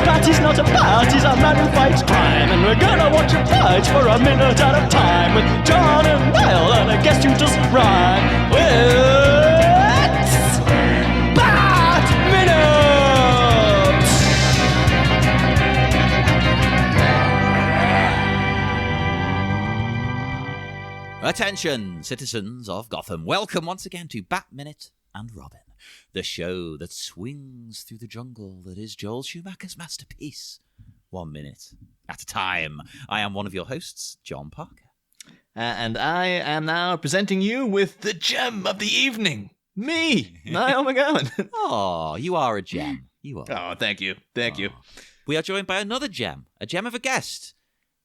Party's not a party's a man who fights crime, and we're gonna watch him fight for a minute at a time with John and Niall and a guest who doesn't rhyme. It's Bat Minute! Attention, citizens of Gotham. Welcome once again to Bat Minute and Robin, the show that swings through the jungle that is Joel Schumacher's masterpiece, 1 minute at a time. I am one of your hosts, John Parker. And I am now presenting you with the gem of the evening, me, Niall McGowan. Oh, you are a gem. You are. Oh, thank you. Thank you. We are joined by another gem, a gem of a guest.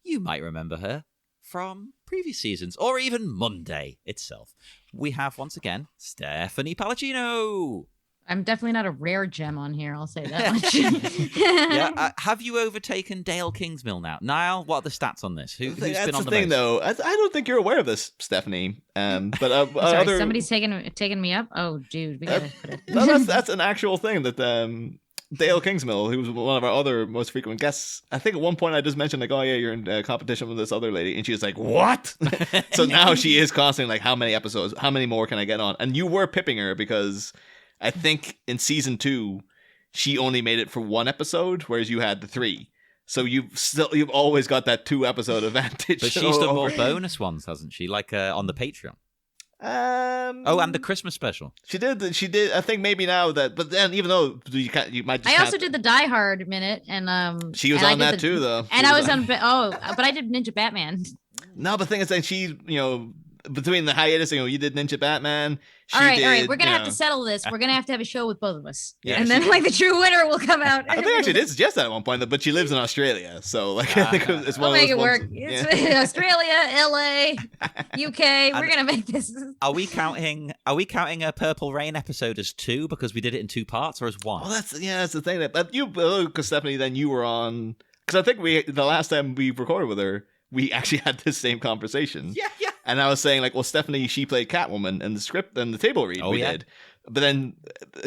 You might remember her from previous seasons, or even Monday itself. We have, once again, Stephanie Palacino. I'm definitely not a rare gem on here, I'll say that much. Yeah, have you overtaken Dale Kingsmill now? Niall, what are the stats on this? Who's been on the thing, most? though. I don't think you're aware of this, Stephanie. But Sorry, somebody's taking me up? Oh, dude, we gotta put it. No, that's an actual thing that Dale Kingsmill, who was one of our other most frequent guests, I think at one point I just mentioned, like, oh yeah, you're in competition with this other lady, and she was like, what? So now she is constantly like, how many episodes, how many more can I get on? And you were pipping her because I think in season 2 she only made it for 1 episode, whereas you had the 3. So you've always got that 2 episode advantage. But she's done more bonus ones, hasn't she? Like on the Patreon. And the Christmas special. She did. I think maybe now that, but then even though you might. Just I also did the Die Hard minute, and she was on that too, though. And I was on. But I did Ninja Batman. No, but the thing is that she, between the hiatus, you did Ninja Batman. All right. We're gonna have to settle this. We're gonna have to have a show with both of us, and then the true winner will come out. I think I actually did suggest that at one point, but she lives in Australia, so I think it's one we'll of those make it work. ones, It's Australia, LA, UK. We're gonna make this. Are we counting a Purple Rain episode as 2 because we did it in 2 parts, or as 1? Well, that's the thing that you, because Stephanie, then you were on, because I think the last time we recorded with her, we actually had this same conversation. Yeah. And I was saying, like, well, Stephanie, she played Catwoman in the script and the table read did. But then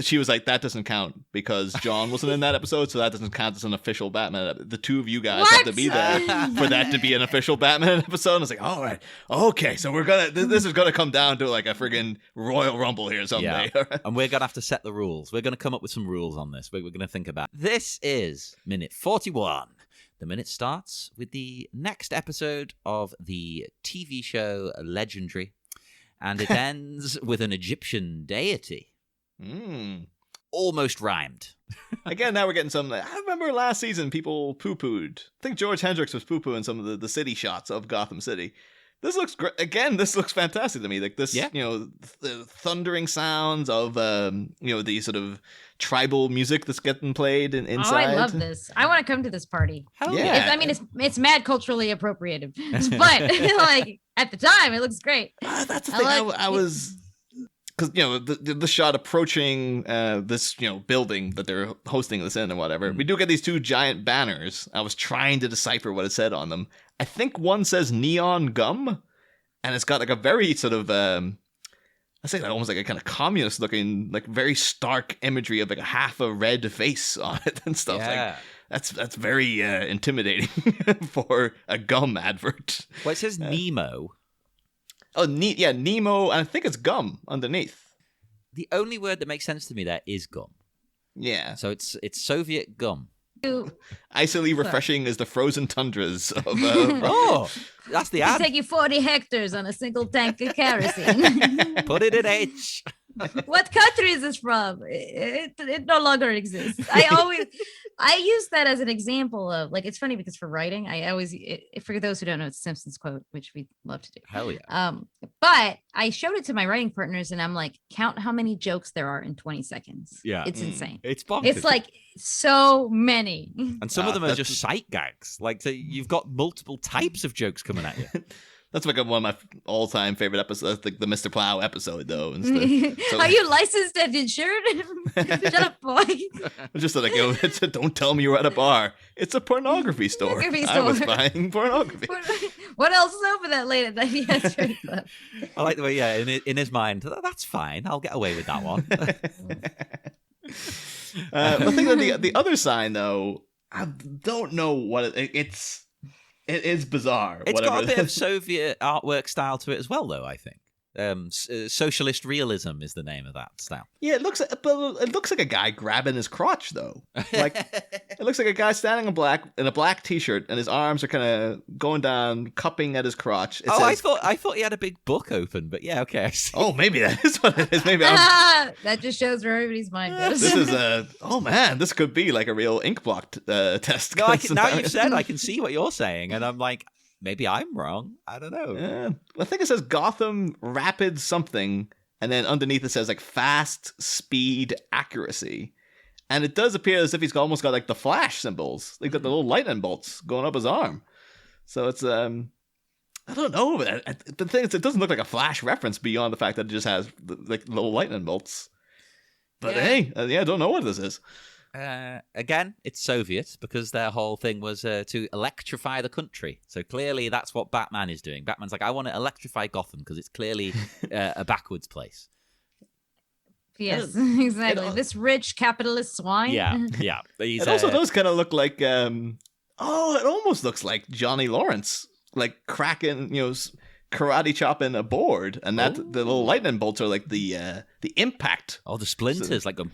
she was like, that doesn't count because John wasn't in that episode, so that doesn't count as an official Batman. The 2 of you guys have to be there for that to be an official Batman episode. And I was like, all right, okay, so this is gonna come down to like a friggin' Royal Rumble here someday. Yeah. And we're gonna have to set the rules. We're gonna come up with some rules on this. We're gonna think about. This is minute 41. The minute starts with the next episode of the TV show Legendary, and it ends with an Egyptian deity. Almost rhymed. Again, now we're getting some. I remember last season people poo-pooed. I think George Hendricks was poo-pooing some of the city shots of Gotham City. This looks great. Again, this looks fantastic to me. Like this, the thundering sounds of, the sort of tribal music that's getting played inside. Oh, I love this. I want to come to this party. Hell yeah. It's mad culturally appropriative, but like at the time, it looks great. That's the thing. I was, because the shot approaching this building that they're hosting this in and whatever. We do get these 2 giant banners. I was trying to decipher what it said on them. I think one says neon gum, and it's got like a very sort of I say that almost like a kind of communist looking, like very stark imagery of like a half a red face on it and stuff. Yeah. Like that's very intimidating for a gum advert. Well, it says Nemo. Oh, Nemo, and I think it's gum underneath. The only word that makes sense to me there is gum. Yeah. So it's Soviet gum. Icily refreshing as the frozen tundras of. Oh, that's the ad. It'll take you 40 hectares on a single tank of kerosene. Put it in H. What country is this from? It no longer exists. I use that as an example of, like, it's funny because for writing, I always, for those who don't know, it's a Simpsons quote, which we love to do. Hell yeah. But I showed it to my writing partners and I'm like, count how many jokes there are in 20 seconds. Yeah. It's insane. It's bonkers. It's like so many. And some of them are just sight gags. Like, so you've got multiple types of jokes coming at you. That's like one of my all-time favorite episodes, like the Mr. Plow episode, though. And stuff. So, Are you licensed and insured? Shut up, boy. just like, don't tell me you're at a bar. It's a pornography store. Pornography I was store. buying pornography. What else is open that late at night? Yeah, that's right. I like the way, yeah, in his mind, that's fine. I'll get away with that one. I think that the other sign, though, I don't know what it's. It is bizarre. It's whatever got a it bit of is. Soviet artwork style to it as well, though, I think. Socialist realism is the name of that style. Yeah, it looks like a guy grabbing his crotch, though. Like it looks like a guy standing in a black t-shirt, and his arms are kind of going down, cupping at his crotch. It says, I thought he had a big book open, but yeah, okay. I see. oh, maybe that is what it is. Maybe That just shows where everybody's mind goes. this is oh man, this could be like a real ink block test. No, now you've said, I can see what you're saying, and I'm like, maybe I'm wrong. I don't know. Yeah. I think it says Gotham Rapid something, and then underneath it says like fast, speed, accuracy. And it does appear as if he's almost got like the Flash symbols. They've got the little lightning bolts going up his arm. So it's I don't know. The thing is, it doesn't look like a Flash reference beyond the fact that it just has like little lightning bolts. But hey, I don't know what this is. Again, it's Soviet because their whole thing was to electrify the country. So clearly that's what Batman is doing. Batman's like, I want to electrify Gotham because it's clearly a backwards place. Yes, exactly. This rich capitalist swine. Yeah. It also does kind of look like, it almost looks like Johnny Lawrence, like cracking, karate chopping a board, and that the little lightning bolts are like the impact. Oh, the splinters like going.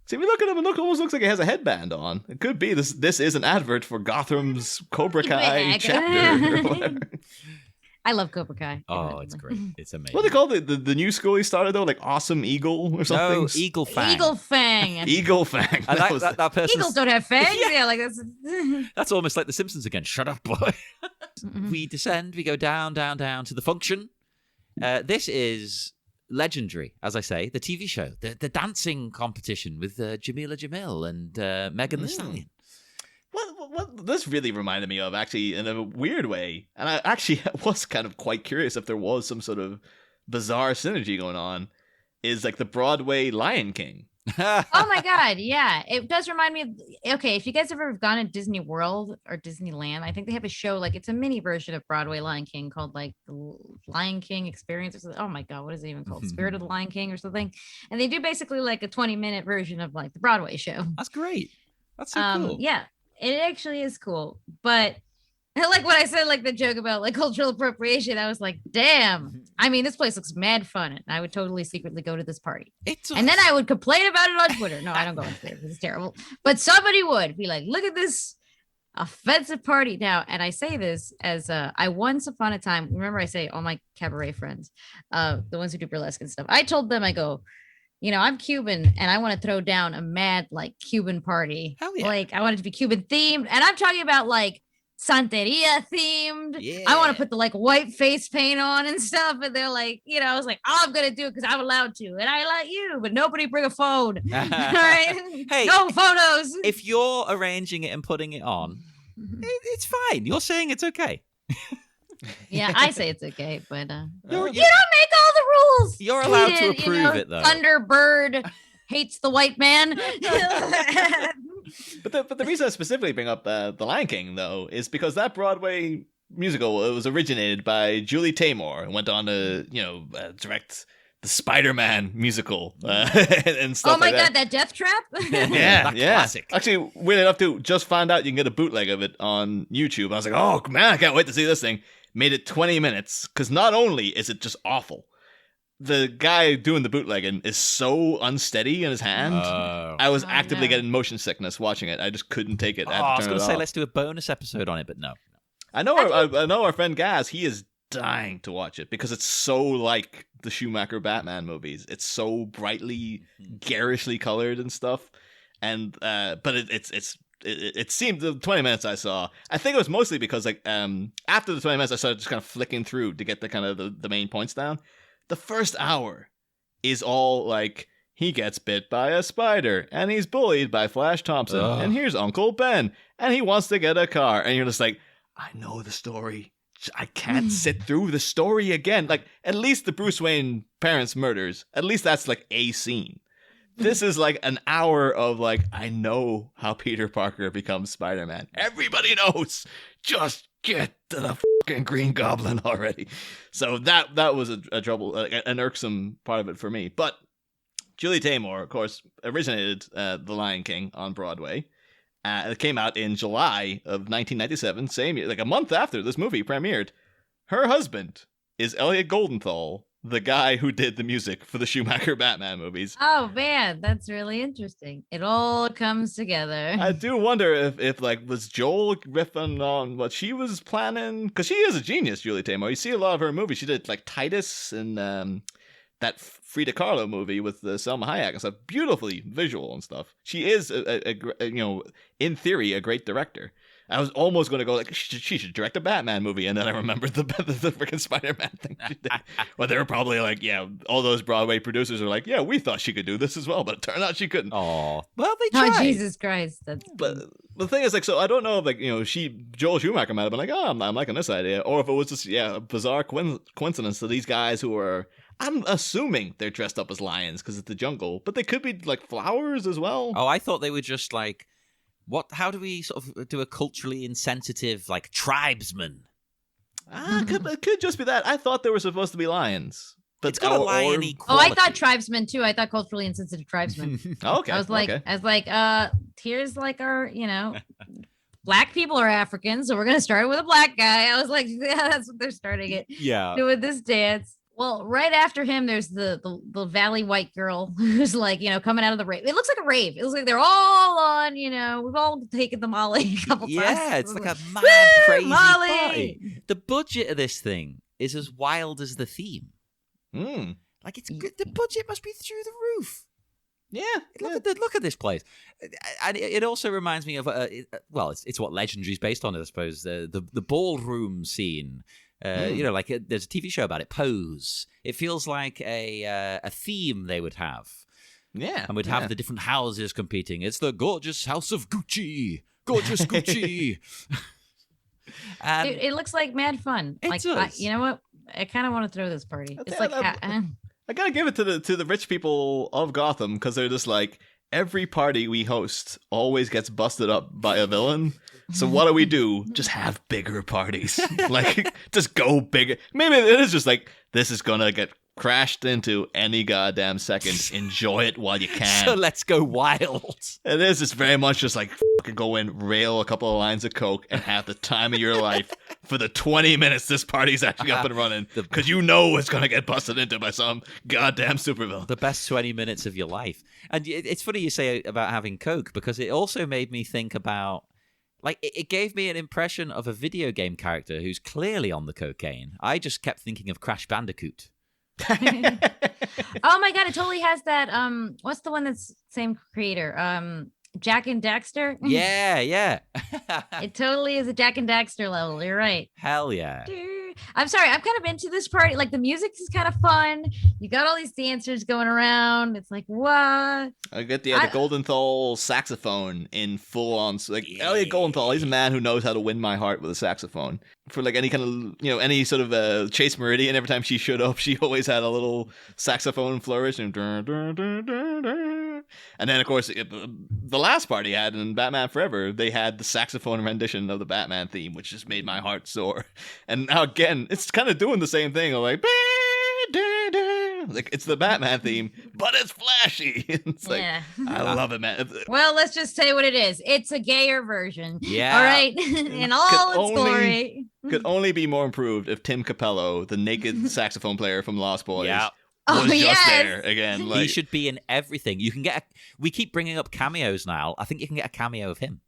See, we look at him and almost looks like he has a headband on. It could be this is an advert for Gotham's Cobra Kai chapter or whatever. I love Cobra Kai. Oh, it's great. It's amazing. What do they call the new school he started, though? Like Awesome Eagle or something? No, Eagle Fang. Eagle Fang. Eagle Fang. And that person. Eagles don't have fangs. Yeah, like that's. That's almost like The Simpsons again. Shut up, boy. We descend. We go down to the function. This is legendary, as I say, the TV show, the dancing competition with Jamila Jamil and Megan Thee Stallion. What this really reminded me of, actually, in a weird way, and I actually was kind of quite curious if there was some sort of bizarre synergy going on, is like the Broadway Lion King. Oh my god, yeah, it does remind me of. Okay, if you guys ever have gone to Disney World or Disneyland, I think they have a show, like it's a mini version of Broadway Lion King called like the Lion King Experience or something. Oh my god, what is it even called? Spirit of the Lion King or something. And they do basically like a 20-minute version of like the Broadway show. That's great. That's so cool. Yeah, it actually is cool. But like when I said like the joke about like cultural appropriation, I was like, damn. I mean, this place looks mad fun, and I would totally secretly go to this party. And then I would complain about it on Twitter. No, I don't go on Twitter. It's terrible. But somebody would be like, look at this offensive party now. And I say this as I once upon a time, remember I say all my cabaret friends, the ones who do burlesque and stuff, I told them, I go, I'm Cuban and I want to throw down a mad like Cuban party. Hell yeah. Like I want it to be Cuban themed. And I'm talking about like Santeria themed. Yeah. I want to put the like white face paint on and stuff. And they're like, I was like, I'm going to do it because I'm allowed to. And I let you, but nobody bring a phone. All right? Hey, no photos. If you're arranging it and putting it on, it's fine. You're saying it's okay. Yeah, I say it's okay, but you don't make all the rules. You're allowed to approve it, though. Thunderbird hates the white man. But the reason I specifically bring up the Lion King, though, is because that Broadway musical, it was originated by Julie Taymor and went on to direct the Spider-Man musical and stuff. Oh my like god, that Death Trap! Yeah. Classic. Actually, weird enough to just find out you can get a bootleg of it on YouTube. I was like, oh man, I can't wait to see this thing. Made it 20 minutes because not only is it just awful, the guy doing the bootlegging is so unsteady in his hand. I was actively getting motion sickness watching it. I just couldn't take it. I was going to say, let's do a bonus episode on it, but no. I know our friend Gaz, he is dying to watch it because it's so like the Schumacher Batman movies. It's so brightly, garishly colored and stuff. And but it seemed the 20 minutes I saw, I think it was mostly because like after the 20 minutes I started just kind of flicking through to get the kind of the main points down. The first hour is all like, he gets bit by a spider and he's bullied by Flash Thompson. And here's Uncle Ben and he wants to get a car. And you're just like, I know the story. I can't sit through the story again. Like, at least the Bruce Wayne parents' murders, at least that's like a scene. This is like an hour of like, I know how Peter Parker becomes Spider-Man. Everybody knows. Just get to the fucking Green Goblin already. So that was a trouble, an irksome part of it for me. But Julie Taymor, of course, originated The Lion King on Broadway. It came out in July of 1997, same year, like a month after this movie premiered. Her husband is Elliot Goldenthal, the guy who did the music for the Schumacher Batman movies. Oh man, that's really interesting. It all comes together. I do wonder if like, was Joel riffing on what she was planning? Because she is a genius, Julie Taymor. You see a lot of her movies. She did like Titus and that Frida Kahlo movie with Selma Hayek and stuff. Beautifully visual and stuff. She is a in theory, a great director. I was almost going to go like, she should direct a Batman movie, and then I remembered the freaking Spider-Man thing she did. Well, they were probably like, yeah, all those Broadway producers are like, yeah, we thought she could do this as well, but it turned out she couldn't. Oh, well, they tried. Oh, Jesus Christ. But the thing is, like, so I don't know if, like, Joel Schumacher might have been like, oh, I'm liking this idea, or if it was just, a bizarre coincidence that these guys who are, I'm assuming they're dressed up as lions because it's the jungle, but they could be like flowers as well. Oh, I thought they were just like, how do we sort of do a culturally insensitive, like, tribesman? It could just be that. I thought they were supposed to be lions. But It's got a lion-y Oh, I quality. thought tribesmen too. I thought culturally insensitive tribesmen. Okay. I was like, here's like our, black people are Africans, so we're gonna start with a black guy. I was like, yeah, that's what they're starting it. Yeah. Doing this dance. Well, right after him, there's the Valley white girl who's like, coming out of the rave. It looks like a rave. It looks like they're all on, we've all taken the Molly a couple times. Yeah, it's like a mad, Woo, crazy Molly! party. The budget of this thing is as wild as the theme. Like, it's good. The budget must be through the roof. Yeah. Look at this place, and it also reminds me of it's what Legendary is based on, I suppose. The ballroom scene. Like there's a TV show about it, Pose. It feels like a theme they would have. Yeah. And we'd have the different houses competing. It's the gorgeous house of Gucci. Gorgeous Gucci. Dude, it looks like mad fun. It does. You know what? I kind of want to throw this party. It's Yeah, like, I gotta give it to the rich people of Gotham, because they're just like, every party we host always gets busted up by a villain. So what do we do? Just have bigger parties. Like, just go bigger. Maybe it is just like, this is gonna get crashed into any goddamn second. Enjoy it while you can. So let's go wild. It is just very much just like, fucking go in, rail a couple of lines of coke, and have the time of your life for the 20 minutes this party's actually up and running. Because it's going to get busted into by some goddamn supervillain. The best 20 minutes of your life. And it's funny you say about having coke, because it also made me think about, like, it gave me an impression of a video game character who's clearly on the cocaine. I just kept thinking of Crash Bandicoot. oh my God, it totally has that. What's the one that's same creator? Jack and Daxter. Yeah. It totally is a Jack and Daxter level. You're right. Hell yeah. I'm sorry. I'm kind of into this party. Like, the music is kind of fun. You got all these dancers going around. It's like, what? I get the Goldenthal saxophone in full on. Like, Elliot Goldenthal, he's a man who knows how to win my heart with a saxophone. For like any kind of, any sort of Chase Meridian, every time she showed up, she always had a little saxophone flourish. And then, of course, the last party had in Batman Forever, they had the saxophone rendition of the Batman theme, which just made my heart soar. And now, again, it's kind of doing the same thing. Like, it's the Batman theme, but it's flashy. It's like, Yeah. I love it, man. Well, let's just say what it is. It's a gayer version. Yeah. All right. In all its glory. Could only be more improved if Tim Capello, the naked saxophone player from Lost Boys, Yeah. was Oh, just yes. there again. Like, He should be in everything. You can get. We keep bringing up cameos now. I think you can get a cameo of him.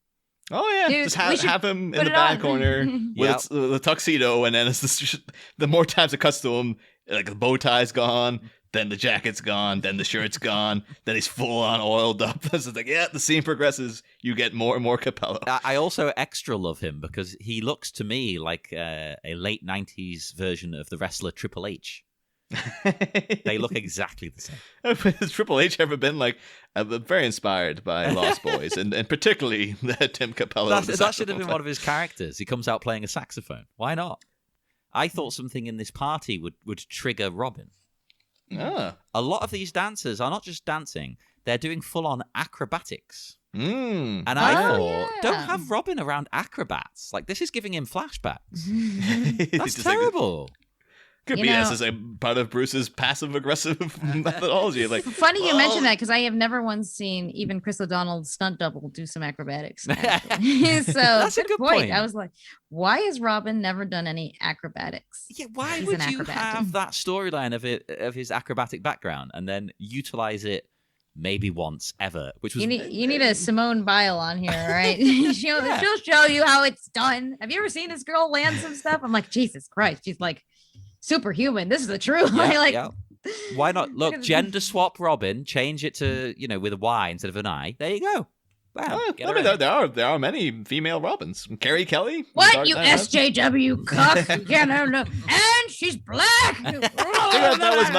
oh yeah, Dude, just we should have him in put the it back on. corner with the tuxedo, and then it's the more times it cuts to him, like the bow tie's gone, then the jacket's gone, then the shirt's gone, then he's full on oiled up. It's like, the scene progresses, you get more and more Capello. I also extra love him because he looks to me like a late 90s version of the wrestler Triple H. They look exactly the same. Has Triple H ever been like very inspired by Lost Boys, and particularly Tim Capello? That should have been one of his characters. He comes out playing a saxophone. Why not? I thought something in this party would trigger Robin. Ah. A lot of these dancers are not just dancing; they're doing full-on acrobatics. And I thought, don't have Robin around acrobats. Like, this is giving him flashbacks. That's terrible. Could be as a part of Bruce's passive-aggressive methodology. Like, funny you mentioned that, because I have never once seen even Chris O'Donnell's stunt double do some acrobatics. So that's a good point. I was like, why has Robin never done any acrobatics? Yeah, why would you have that storyline of his acrobatic background and then utilize it maybe once ever? Which was you need a Simone Biles on here, right? she'll show you how it's done. Have you ever seen this girl land some stuff? I'm like, Jesus Christ, she's like superhuman. This is the truth. Why not? Look, gender swap Robin, change it to, with a Y instead of an I. There you go. Wow. There are many female Robins. Carrie Kelly. What, you SJW cuck? No. And she's black. That was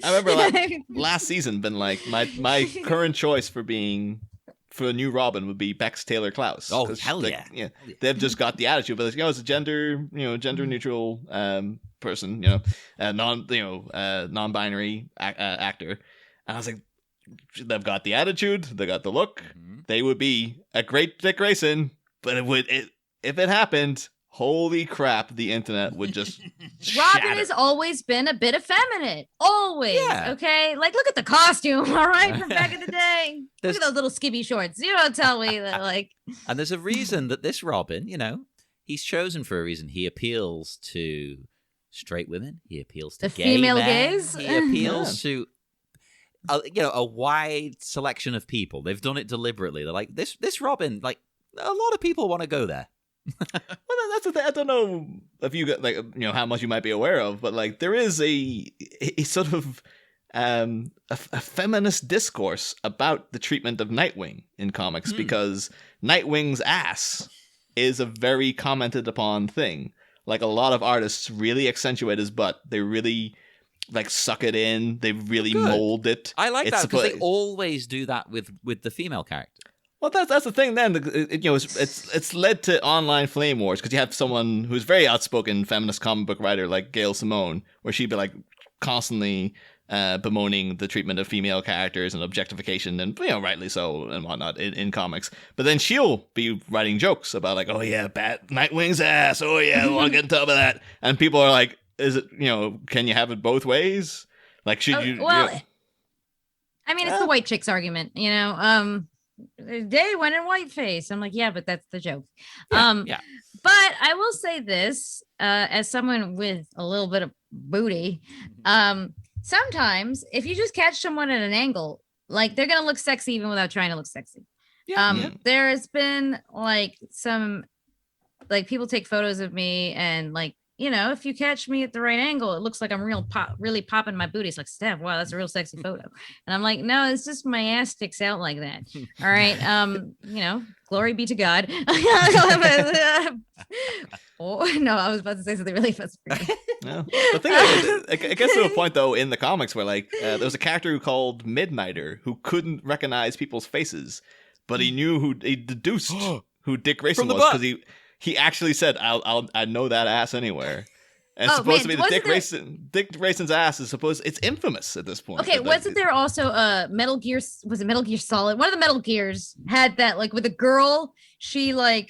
I remember last season been like my current choice for a new Robin would be Bex Taylor Klaus. Oh, hell yeah. They've just got the attitude, but it's a gender neutral person, non-binary actor. And I was like, they've got the attitude, they got the look. They would be a great Dick Grayson, but if it happened, holy crap, the internet would just Robin has always been a bit effeminate. Always. Yeah. Okay? Like, look at the costume, all right, from back in the day. Look at those little skivvy shorts. You don't tell me that, like... And there's a reason that this Robin, he's chosen for a reason. He appeals to straight women. He appeals to the gay female men. gays. He appeals to... a wide selection of people. They've done it deliberately. They're like, this Robin, like, a lot of people want to go there. Well, that's the thing. I don't know if you got how much you might be aware of, but like there is a sort of a feminist discourse about the treatment of Nightwing in comics, because Nightwing's ass is a very commented upon thing. Like, a lot of artists really accentuate his butt. They really like suck it in. They really mold it. I like that because they always do that with the female character. Well, that's the thing. Then it's led to online flame wars, because you have someone who's very outspoken feminist comic book writer like Gail Simone, where she'd be like constantly bemoaning the treatment of female characters and objectification, and rightly so and whatnot in comics. But then she'll be writing jokes about like, oh yeah, Nightwing's ass. Oh yeah, I want to get on top of that. And people are like, is it can you have it both ways? Like, should you? Well, I mean, it's the white chicks argument, Day went in whiteface. I'm like, yeah, but that's the joke. Yeah. But I will say this, as someone with a little bit of booty, sometimes if you just catch someone at an angle, like, they're gonna look sexy even without trying to look sexy. There's been like some, like, people take photos of me, and like, if you catch me at the right angle, it looks like I'm really popping my booty. It's like, Steph, wow, that's a real sexy photo. And I'm like, no, it's just my ass sticks out like that. All right. Glory be to God. Oh, no, I was about to say something really frustrating. No. The thing is, it gets to a point, though, in the comics where, like, there was a character called Midnighter who couldn't recognize people's faces, but he deduced who Dick Grayson was, because he actually said, I know that ass anywhere. And it's supposed to be Dick Grayson's ass it's infamous at this point. Okay, wasn't there also Metal Gear, was it Metal Gear Solid? One of the Metal Gears had that, like, with a girl, she like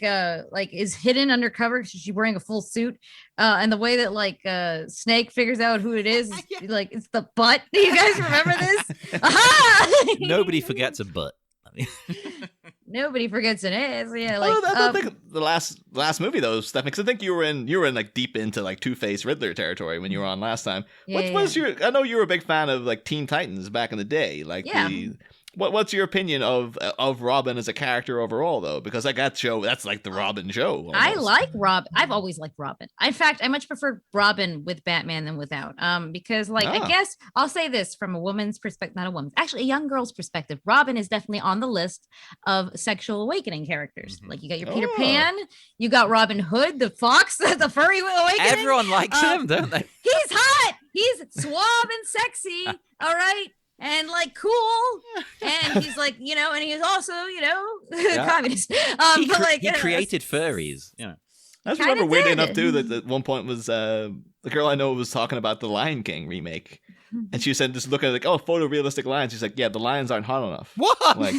is hidden undercover because she's wearing a full suit. And the way that like Snake figures out who it is, like, it's the butt. Do you guys remember this? Aha! Nobody forgets a butt. Nobody forgets an ass. Yeah, like, I think the last movie though, Steph, because I think you were in like deep into like Two-Face Riddler territory when you were on last time. I know you were a big fan of like Teen Titans back in the day. Like, what's your opinion of Robin as a character overall though? Because like that show, that's like the Robin show. Almost. I like Robin. I've always liked Robin. In fact, I much prefer Robin with Batman than without. Because like, I guess I'll say this from a woman's perspective, not a woman's, actually a young girl's perspective. Robin is definitely on the list of sexual awakening characters. Like, you got your Peter Pan, you got Robin Hood, the fox, the furry awakening. Everyone likes him, don't they? He's hot. He's suave and sexy. All right. And like cool, and he's like, and he's also, communist. He created furries, I just Kinda remember weirdly did. enough too that at one point was the girl I know was talking about the Lion King remake, and she said just looking at like, oh, photorealistic lions. She's like, yeah, the lions aren't hot enough. What? Like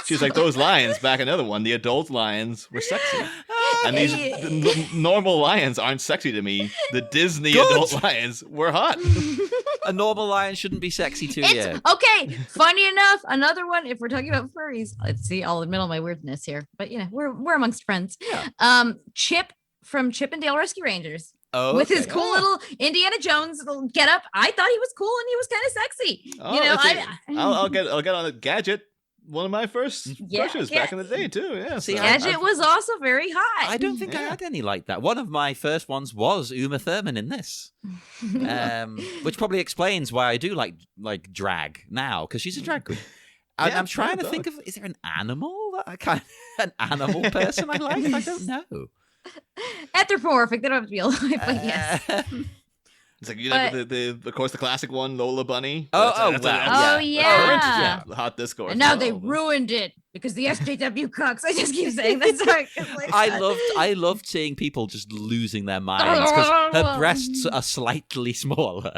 she's like, those lions back in the other one, the adult lions were sexy, and these normal lions aren't sexy to me. The Disney Good. adult lions were hot. A normal lion shouldn't be sexy to you. It's okay. Funny enough, another one. If we're talking about furries, let's see. I'll admit all my weirdness here, but we're amongst friends. Yeah. Chip from Chip and Dale Rescue Rangers. Oh, With his okay. cool little Indiana Jones get up, I thought he was cool and he was kind of sexy. I'll get on a Gadget. One of my first crushes back in the day too. Yeah, See, Gadget was also very hot. I don't think I had any like that. One of my first ones was Uma Thurman in this, which probably explains why I do like drag now, because she's a drag queen. I'm trying to think of, is there an animal that I an animal person I like? I don't know. Anthropomorphic. They don't have to be alive, but yes. It's like of course the classic one, Lola Bunny. Oh, That's wow. Oh, yeah. current hot discourse. And now as they well, but- ruined it because the SJW cucks. I just keep saying that. Sorry. I loved seeing people just losing their minds because her breasts are slightly smaller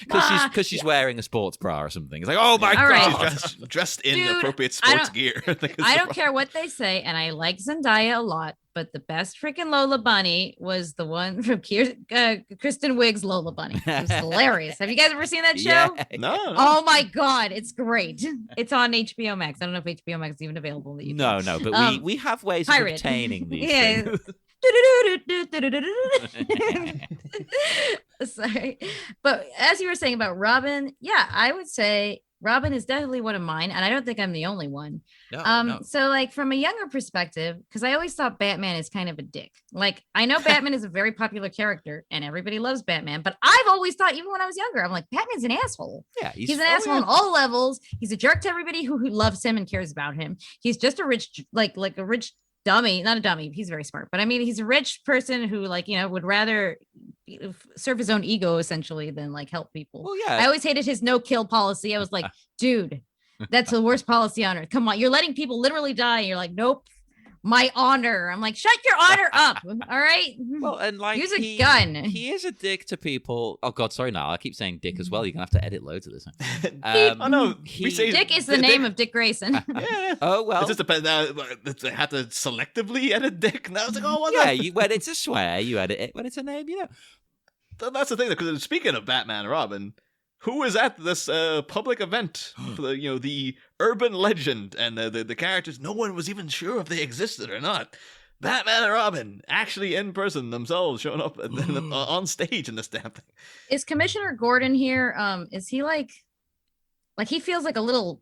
because she's wearing a sports bra or something. It's like, oh my All right. god, She's dressed in Dude, appropriate I sports don't- gear. I don't care what they say, and I like Zendaya a lot, but the best freaking Lola Bunny was the one from Kristen Wiig's Lola Bunny. It was hilarious. Have you guys ever seen that show? yeah. No. Oh my god, it's great. It's on HBO Max. I don't know if HBO Max is even available. That you can- No, but we have ways pirate. of obtaining these Yeah. things. Sorry. But as you were saying about Robin, yeah, I would say Robin is definitely one of mine, and I don't think I'm the only one. No. So like from a younger perspective, because I always thought Batman is kind of a dick. Like I know Batman is a very popular character and everybody loves Batman, but I've always thought, even when I was younger, I'm like, Batman's an asshole. Yeah, He's an asshole on all levels. He's a jerk to everybody who loves him and cares about him. He's just a rich, like a rich dummy, not a dummy. He's very smart, but I mean, he's a rich person who would rather serve his own ego essentially than like help people. Well, I yeah. always hated his no kill policy. I was like, dude, that's the worst policy on earth. Come on, you're letting people literally die. And you're like, nope, my honor. I'm like, shut your honor up. All right. Well, and like Use a gun. He is a dick to people. Oh God, sorry. Now I keep saying dick as well. You're gonna have to edit loads of this. Oh no, we say Dick is the name of Dick Grayson. Yeah. Oh well. It just depends. They have to selectively edit Dick. And I was like, oh, what? Yeah, when it's a swear, you edit it. When it's a name, you know. That's the thing. Because speaking of Batman and Robin, who is at this public event for the urban legend and the characters? No one was even sure if they existed or not. Batman and Robin actually in person themselves showing up on stage in this damn thing. Is Commissioner Gordon here? Is he like he feels like a little,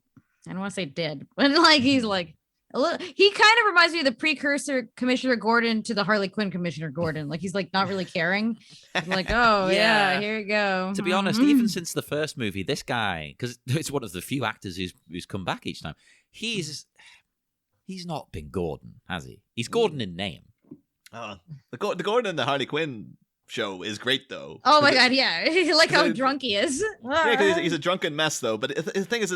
I don't want to say dead, but like he's like a little, he kind of reminds me of the precursor Commissioner Gordon to the Harley Quinn Commissioner Gordon. Like he's like not really caring. He's like, oh yeah, here you go. To be honest, even since the first movie, this guy, because it's one of the few actors who's come back each time, he's not been Gordon, has he? He's Gordon in name. The Gordon in the Harley Quinn show is great though. Oh my god, yeah. Like how drunk he is. Yeah, 'cause he's a drunken mess though. But the thing is,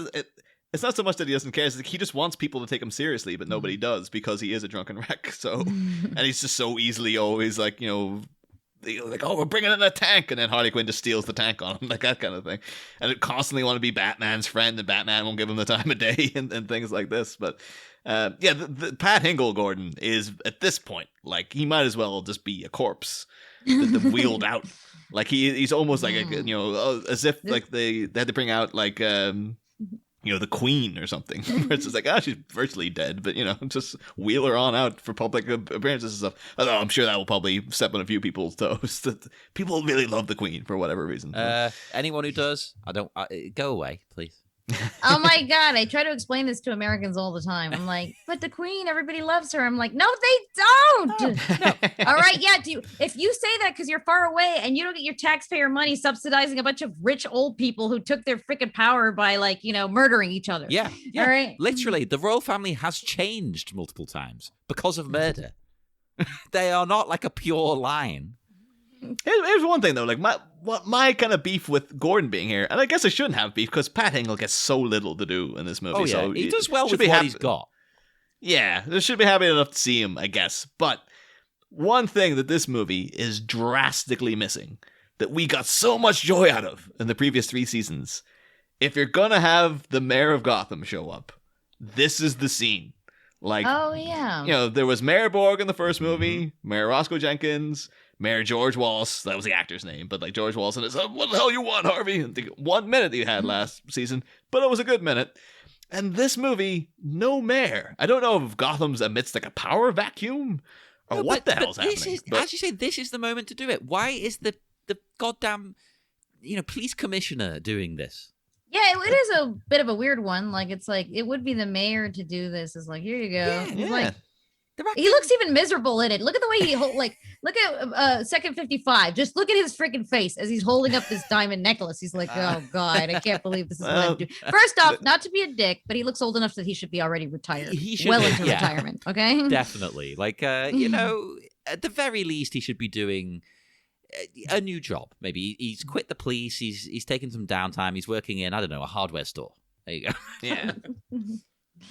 it's not so much that he doesn't care. It's like he just wants people to take him seriously, but nobody does because he is a drunken wreck. So, and he's just so easily always like, like, oh, we're bringing in a tank, and then Harley Quinn just steals the tank on him, like that kind of thing. And it constantly want to be Batman's friend, and Batman won't give him the time of day, and things like this. But the Pat Hingle Gordon is at this point like he might as well just be a corpse that wheeled out. Like he's almost like as if like they had to bring out like the Queen or something. It's just like, she's virtually dead, but just wheel her on out for public appearances and stuff. Although I'm sure that will probably step on a few people's toes. That people really love the Queen for whatever reason. Anyone who does, go away, please. Oh my god, I try to explain this to Americans all the time. I'm like, but the Queen, everybody loves her. I'm like, no, they don't. No. All right, yeah. If you say that because you're far away and you don't get your taxpayer money subsidizing a bunch of rich old people who took their freaking power by murdering each other. Yeah. All right. Literally, the royal family has changed multiple times because of murder. They are not like a pure line. Here's one thing though, like my kind of beef with Gordon being here, and I guess I shouldn't have beef because Pat Hingle gets so little to do in this movie. Oh yeah, so he does well with what he's got. Yeah, they should be happy enough to see him, I guess. But one thing that this movie is drastically missing that we got so much joy out of in the previous 3 seasons. If you're gonna have the mayor of Gotham show up, this is the scene. Like, Oh yeah. you know, there was Mayor Borg in the first movie, Mayor Roscoe Jenkins, Mayor George Wallace. That was the actor's name, but like George Wallace, and it's what the hell you want, Harvey? And the 1 minute that you had last season, but it was a good minute. And this movie, no mayor. I don't know if Gotham's amidst like a power vacuum or No, what the hell's this happening. Is, but as you say, this is the moment to do it. Why is the goddamn, police commissioner doing this? Yeah, it is a bit of a weird one. Like, it's like, it would be the mayor to do this. It's like, here you go. He's like, he looks even miserable in it. Look at the way he look at second 55. Just look at his freaking face as he's holding up this diamond necklace. He's like, oh God, I can't believe this is what I'm doing. First off, not to be a dick, but he looks old enough that he should be already retired. He should well be, into retirement. Okay. Definitely. Like, at the very least, he should be doing a new job. Maybe he's quit the police. He's taken some downtime. He's working in, I don't know, a hardware store. There you go. Yeah.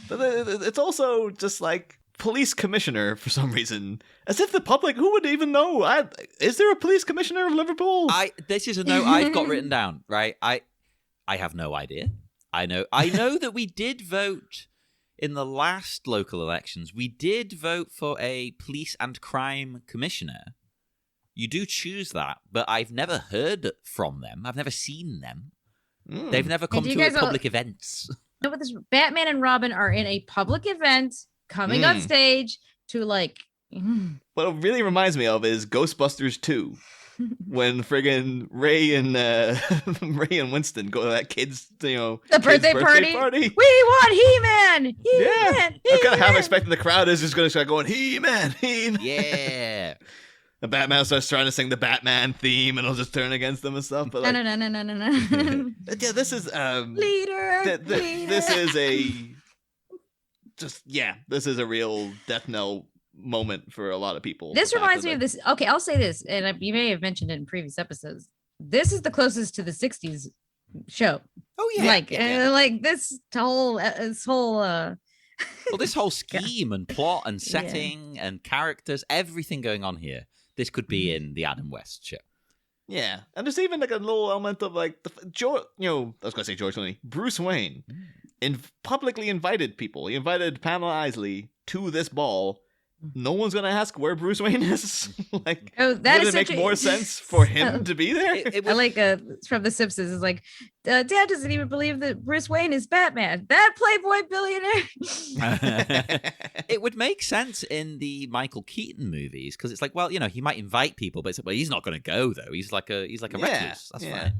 But it's also just like police commissioner for some reason, as if the public, who would even know? Is there a police commissioner of Liverpool? This is a note I've got written down. Right, I have no idea. I know that we did vote in the last local elections. We did vote for a police and crime commissioner. You do choose that, but I've never heard from them. I've never seen them. They've never come to public events. No, but this Batman and Robin are in a public event coming on stage to like. What it really reminds me of is Ghostbusters 2. When friggin' Ray and Winston go to that kid's, the birthday party. We want He-Man. Yeah, I'm kind of half expecting the crowd is just going to start going He-Man, He-Man. Yeah. The Batman starts trying to sing the Batman theme, and it'll just turn against them and stuff. But like, No. yeah, this is Leader. This is this is a real death knell moment for a lot of people. This reminds me of this. Okay, I'll say this, and you may have mentioned it in previous episodes. This is the closest to the '60s show. Oh yeah, like this whole well, this whole scheme and plot and setting and characters, everything going on here. This could be in the Adam West show. Yeah, and there's even like a little element of like I was gonna say George Clooney, Bruce Wayne, publicly invited people. He invited Pamela Isley to this ball. No one's gonna ask where Bruce Wayne is. Like, would it make more sense for him to be there? I like from The Simpsons. It's like, Dad doesn't even believe that Bruce Wayne is Batman. That Playboy billionaire. It would make sense in the Michael Keaton movies because it's like, well, he might invite people, but it's like, well, he's not going to go though. He's like a recluse. That's fine.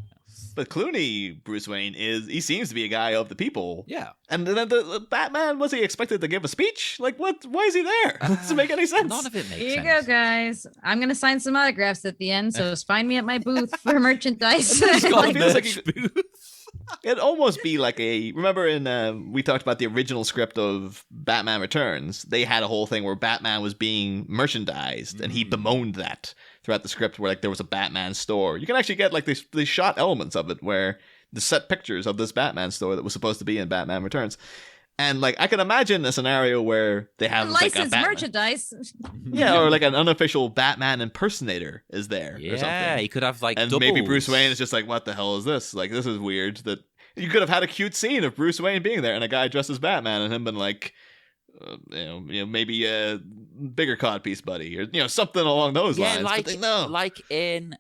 But Clooney, Bruce Wayne, he seems to be a guy of the people. Yeah. And then the Batman, was he expected to give a speech? Like, what? Why is he there? Doesn't make any sense. None of it makes sense. Here you go, guys. I'm going to sign some autographs at the end, so find me at my booth for merchandise. It'd almost be like remember we talked about the original script of Batman Returns. They had a whole thing where Batman was being merchandised, and he bemoaned that throughout the script, where like there was a Batman store. You can actually get like these shot elements of it, where the set pictures of this Batman store that was supposed to be in Batman Returns. And like I can imagine a scenario where they have licensed like merchandise. Yeah, or like an unofficial Batman impersonator is there. Yeah, or something. He could have like and doubles. Maybe Bruce Wayne is just like, what the hell is this? Like, this is weird. That you could have had a cute scene of Bruce Wayne being there and a guy dressed as Batman and him been like, maybe a bigger codpiece, buddy, or something along those lines. Like in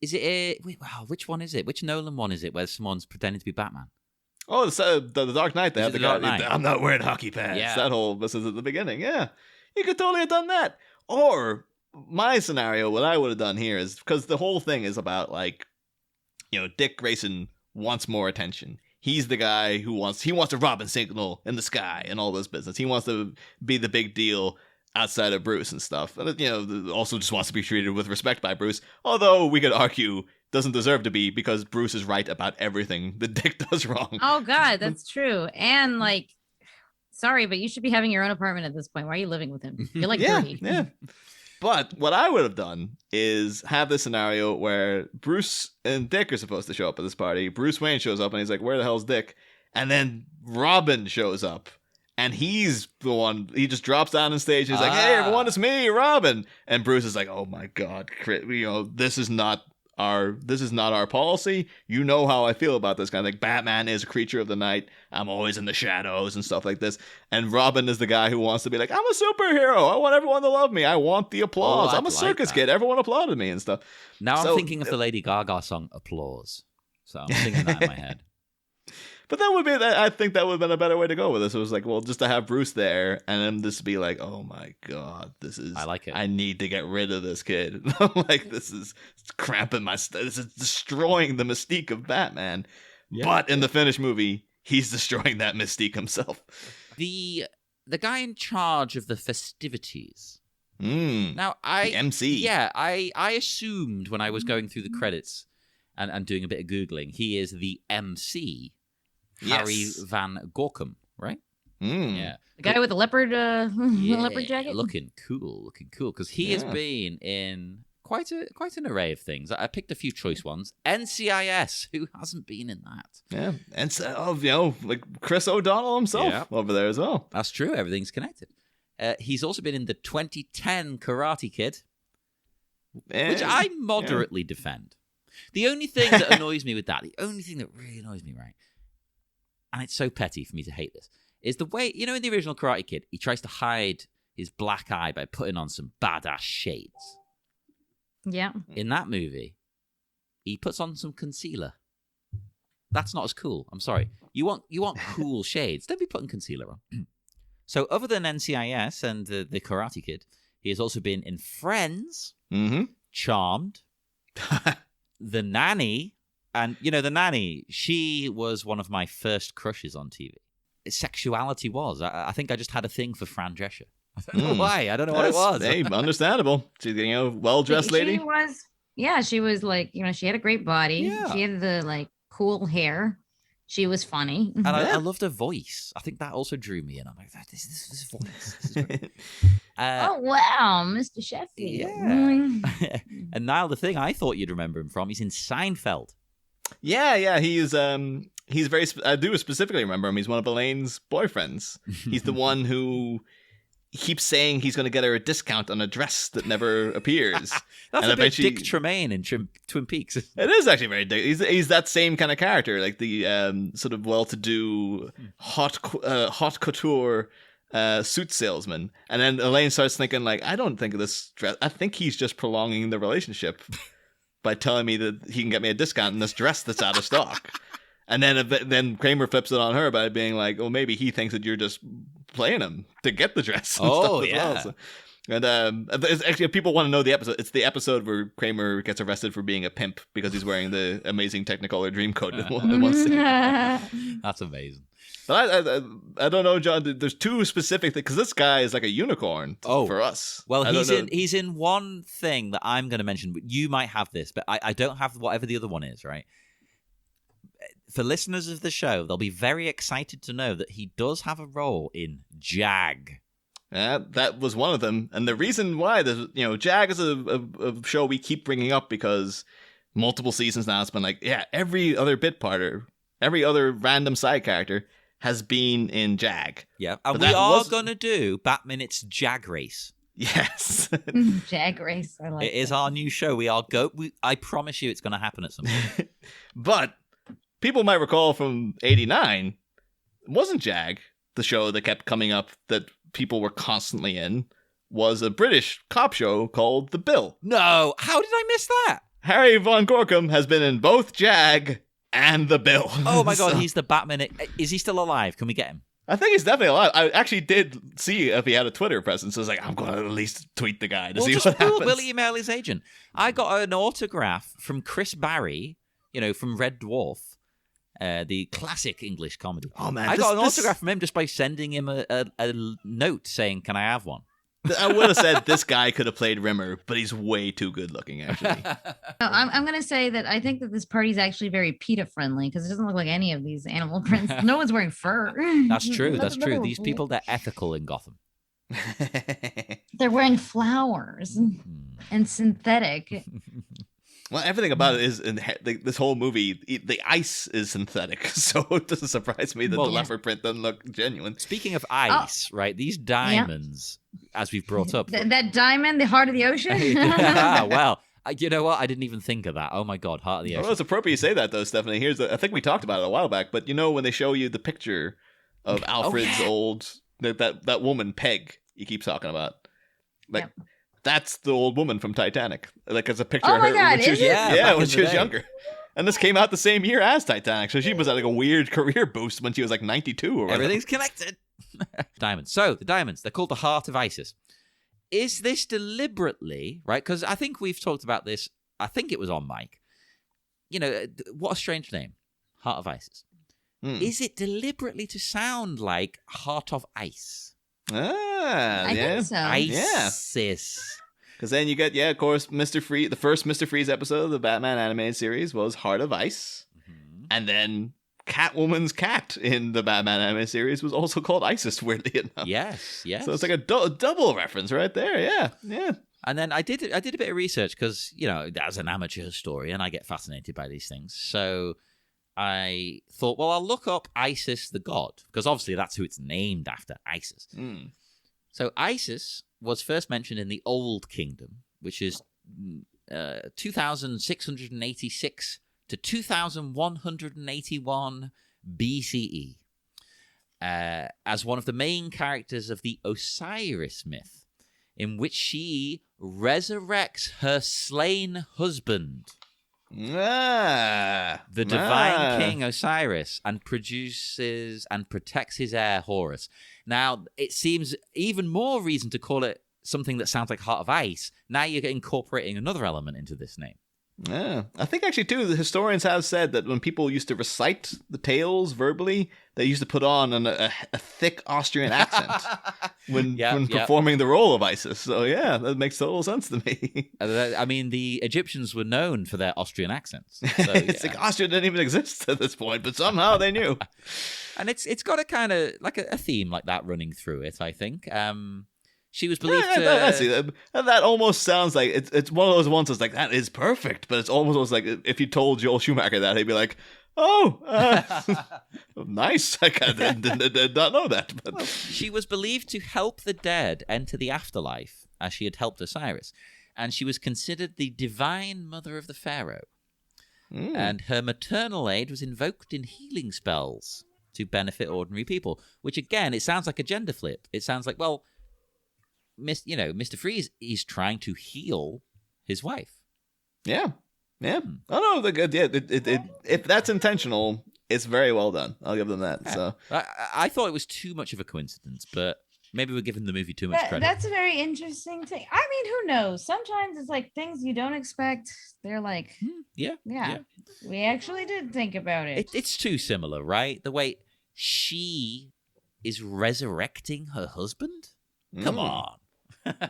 is it which one is it? Which Nolan one is it? Where someone's pretending to be Batman? Oh, the Dark Knight. They have the Dark guy. Knight? I'm not wearing hockey pads. Yeah. That whole this is at the beginning. Yeah, you could totally have done that. Or my scenario, what I would have done here is because the whole thing is about like, Dick Grayson wants more attention. He's the guy who wants a Robin signal in the sky and all this business. He wants to be the big deal outside of Bruce and stuff. And also just wants to be treated with respect by Bruce. Although we could argue doesn't deserve to be, because Bruce is right about everything that Dick does wrong. Oh God, that's true. And like, sorry, but you should be having your own apartment at this point. Why are you living with him? You're like 30. Yeah. But what I would have done is have this scenario where Bruce and Dick are supposed to show up at this party. Bruce Wayne shows up and he's like, where the hell's Dick? And then Robin shows up And he's the one, he just drops down on stage. And he's like, hey, everyone, it's me, Robin. And Bruce is like, oh my God, this is not our policy. You know how I feel about this kind of thing. Batman is a creature of the night. I'm always in the shadows and stuff like this. And Robin is the guy who wants to be like, I'm a superhero. I want everyone to love me. I want the applause. I'm a circus kid. Everyone applauded me and stuff. Now I'm thinking of the Lady Gaga song Applause. So I'm thinking that in my head. But I think that would have been a better way to go with this. It was like, well, just to have Bruce there and then just be like, oh my God, I like it. I need to get rid of this kid. Like, this is cramping this is destroying the mystique of Batman. Yeah. But in the finished movie, he's destroying that mystique himself. The guy in charge of the festivities. Now, the MC. Yeah, I assumed when I was going through the credits and doing a bit of Googling, he is the MC. Harry Van Gorkum, right? Yeah. The guy with the leopard leopard jacket? Looking cool, because he has been in quite an array of things. I picked a few choice ones. NCIS, who hasn't been in that? Yeah, and like Chris O'Donnell himself over there as well. That's true, everything's connected. He's also been in the 2010 Karate Kid, which I moderately defend. The only thing that annoys me with that, the only thing that really annoys me, right, and it's so petty for me to hate this, is the way, in the original Karate Kid, he tries to hide his black eye by putting on some badass shades. Yeah. In that movie, he puts on some concealer. That's not as cool. I'm sorry. You want cool shades. Don't be putting concealer on. So other than NCIS and the Karate Kid, he has also been in Friends, Charmed, The Nanny. And, the Nanny, she was one of my first crushes on TV. Sexuality was. I think I just had a thing for Fran Drescher. I don't know why. I don't know what it was. Hey, understandable. She's well-dressed lady. She was like, she had a great body. Yeah. She had the, cool hair. She was funny. And I loved her voice. I think that also drew me in. I'm like, this voice. This is great. Oh, wow, Mr. Sheffield. Yeah. And now the thing I thought you'd remember him from, he's in Seinfeld. Yeah, he's very. I do specifically remember him. He's one of Elaine's boyfriends. He's the one who keeps saying he's going to get her a discount on a dress that never appears. That's a bit Dick Tremaine in Twin Peaks. It is actually very Dick. He's that same kind of character, like the sort of well-to-do hot couture suit salesman. And then Elaine starts thinking, like, I don't think of this dress. I think he's just prolonging the relationship by telling me that he can get me a discount in this dress that's out of stock. And then Kramer flips it on her by being like, well, maybe he thinks that you're just playing him to get the dress. Oh, yeah. Well. So, and actually, if people want to know the episode, it's the episode where Kramer gets arrested for being a pimp because he's wearing the amazing Technicolor Dreamcoat in one scene. That's amazing. But I don't know, John. There's two specific things, because this guy is like a unicorn for us. Well, he's in one thing that I'm going to mention. You might have this, but I don't have whatever the other one is, right? For listeners of the show, they'll be very excited to know that he does have a role in Jag. Yeah, that was one of them. And the reason why, Jag is a show we keep bringing up because multiple seasons now it's been like, every other bit parter, every other random side character has been in Jag. Yeah, and we are going to do Batminutes Jag Race. Yes. Jag Race, I like it. It is our new show. I promise you it's going to happen at some point. But people might recall from 89, it wasn't Jag, the show that kept coming up that people were constantly in, was a British cop show called The Bill. No, how did I miss that? Harry Von Gorkum has been in both Jag and The Bill. Oh my God, he's the Batman. Is he still alive? Can we get him? I think he's definitely alive. I actually did see if he had a Twitter presence. I was like, I'm going to at least tweet the guy to see what happens. We'll email his agent. I got an autograph from Chris Barry, from Red Dwarf. The classic English comedy. Oh man, I got an autograph from him just by sending him a note saying, "Can I have one?" I would have said this guy could have played Rimmer, but he's way too good looking, actually. I'm going to say that I think that this party is actually very PETA friendly because it doesn't look like any of these animal prints. No one's wearing fur. That's true. That's true. These people, they're ethical in Gotham. They're wearing flowers and synthetic. Well, everything about it is this whole movie. The ice is synthetic, so it doesn't surprise me that the leopard print doesn't look genuine. Speaking of ice, right? These diamonds, as we've brought up, that diamond, the heart of the ocean. well, you know what? I didn't even think of that. Oh my god, heart of the ocean. Well, it's appropriate you say that though, Stephanie. I think we talked about it a while back, but you know when they show you the picture of Alfred's old that woman Peg he keeps talking about, like. Yep. That's the old woman from Titanic. Like, it's a picture of her when she was, when she was younger. And this came out the same year as Titanic, so she was at like a weird career boost when she was like 92 or whatever. Everything's connected. Diamonds. So, the diamonds, they're called the Heart of Isis. Is this deliberately, right? Because I think we've talked about this, I think it was on mic. You know, what a strange name. Heart of Isis. Is it deliberately to sound like Heart of Ice? I think so. Isis. Because then you get, of course, Mr. Freeze. The first Mr. Freeze episode of the Batman animated series was Heart of Ice. Mm-hmm. And then Catwoman's cat in the Batman animated series was also called Isis, weirdly enough. Yes. So it's like a double reference right there. Yeah. And then I did a bit of research because, you know, as an amateur historian, I get fascinated by these things. So I thought, well, I'll look up Isis the god, because obviously that's who it's named after, Isis. So Isis was first mentioned in the Old Kingdom, which is 2686 to 2181 BCE, as one of the main characters of the Osiris myth, in which she resurrects her slain husband. The divine king Osiris, and produces and protects his heir Horus. Now, it seems even more reason to call it something that sounds like Heart of Ice. Now you're incorporating another element into this name. Yeah, I think actually too, the historians have said that when people used to recite the tales verbally, they used to put on a thick Austrian accent when performing the role of Isis. So yeah, that makes total sense to me. I mean, the Egyptians were known for their Austrian accents. So, it's like Austria didn't even exist at this point, but somehow they knew. And it's got a kind of like a theme like that running through it, I think. She was believed to... I see that. That almost sounds like... It's one of those ones that's like, that is perfect, but it's almost like if you told Joel Schumacher that, he'd be like, nice. I did not know that. But. Well, she was believed to help the dead enter the afterlife, as she had helped Osiris. And she was considered the divine mother of the pharaoh. And her maternal aid was invoked in healing spells to benefit ordinary people, which, again, it sounds like a gender flip. It sounds like, well... Mr. Freeze is trying to heal his wife. Yeah. Oh no, if that's intentional, it's very well done. I'll give them that. Yeah. So I thought it was too much of a coincidence, but maybe we're giving the movie too much credit. That's a very interesting thing. I mean, who knows? Sometimes it's like things you don't expect. They're like, yeah. We actually did think about it. It's too similar, right? The way she is resurrecting her husband. Come on.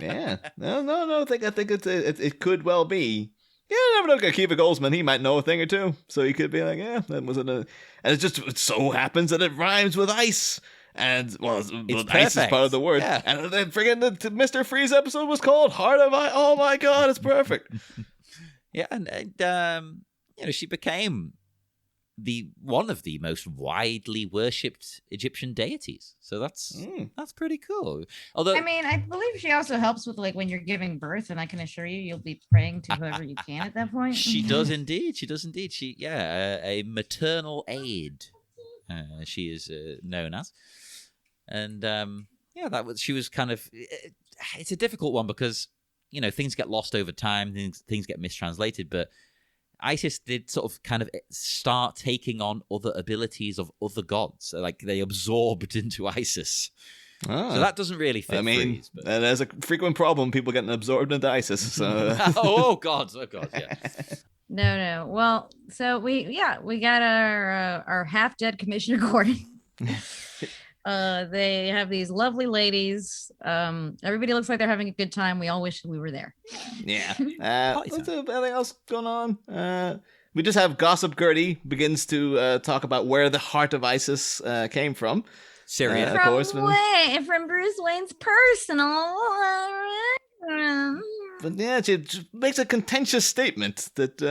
Yeah. No. I think it could well be. Yeah, never know. Akiva Goldsman, he might know a thing or two, so he could be like, yeah, that wasn't a. And it so happens that it rhymes with ice, and ice is part of the word. Yeah. And then friggin' the Mr. Freeze episode was called Heart of Ice. Oh my god, it's perfect. Yeah, and she became one of the most widely worshipped Egyptian deities. So that's pretty cool. Although I mean, I believe she also helps with like when you're giving birth, and I can assure you'll be praying to whoever you can at that point. She does indeed. She a maternal aid. She is known as, and she was kind of. It's a difficult one because things get lost over time, things get mistranslated, but. Isis did sort of kind of start taking on other abilities of other gods. Like they absorbed into Isis. So that doesn't really fit. I mean, Freeze, there's a frequent problem, people getting absorbed into Isis. So. oh God, yeah. No. Well, so we got our half-dead Commissioner Gordon. They have these lovely ladies. Everybody looks like they're having a good time. We all wish we were there. Yeah. What's anything else going on? We just have Gossip Gertie begins to talk about where the heart of Isis came from. Syria, of course. From Bruce Wayne's personal. But yeah, she makes a contentious statement that.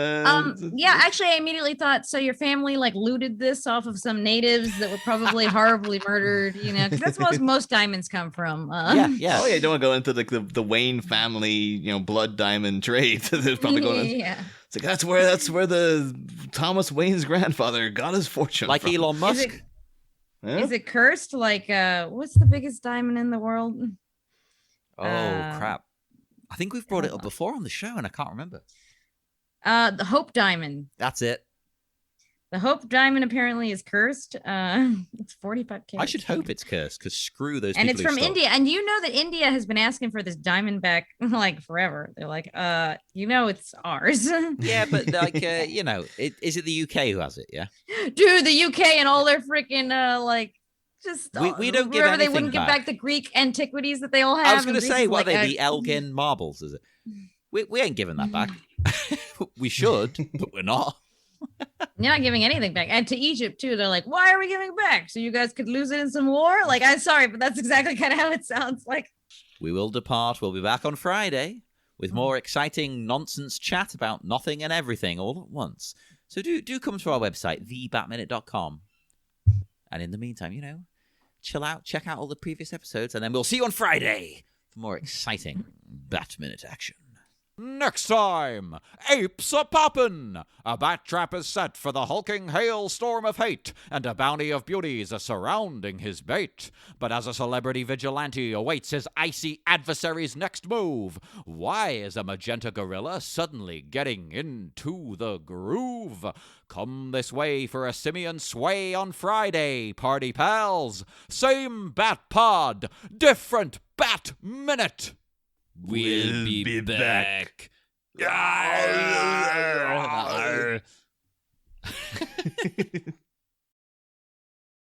Yeah, actually, I immediately thought, so your family like looted this off of some natives that were probably horribly murdered, you know, because that's most diamonds come from. Yeah. Oh yeah, you don't want to go into like the Wayne family, you know, blood diamond trade. There's probably going. Yeah. It's like that's where the Thomas Wayne's grandfather got his fortune. Like from. Elon Musk. Is it cursed? Like, what's the biggest diamond in the world? Oh, crap. I think we've brought it up before on the show, and I can't remember. The Hope Diamond. That's it. The Hope Diamond apparently is cursed. It's 45K. I should hope it's cursed, because screw those and people it's from who stole. India. And you know that India has been asking for this diamond back like forever. They're like, you know, it's ours. Yeah, but like, you know, is it the UK who has it? Yeah. Dude, the UK and all their freaking like just we don't give wherever they anything wouldn't give back the Greek antiquities that they all have. I was going to and say, Greece what is are they, like the Elgin marbles? Is it? We ain't giving that back. We should, but we're not. You're not giving anything back. And to Egypt too, they're like, why are we giving back? So you guys could lose it in some war? Like, I'm sorry, but that's exactly kind of how it sounds like. We will depart. We'll be back on Friday with more exciting nonsense chat about nothing and everything all at once. So do come to our website, thebatminute.com. And in the meantime, you know, chill out, check out all the previous episodes, and then we'll see you on Friday for more exciting Bat-Minute action. Next time, apes are poppin'! A bat trap is set for the hulking hailstorm of hate, and a bounty of beauties are surrounding his bait. But as a celebrity vigilante awaits his icy adversary's next move, why is a magenta gorilla suddenly getting into the groove? Come this way for a simian sway on Friday, party pals! Same bat pod, different bat minute! We'll be back. back.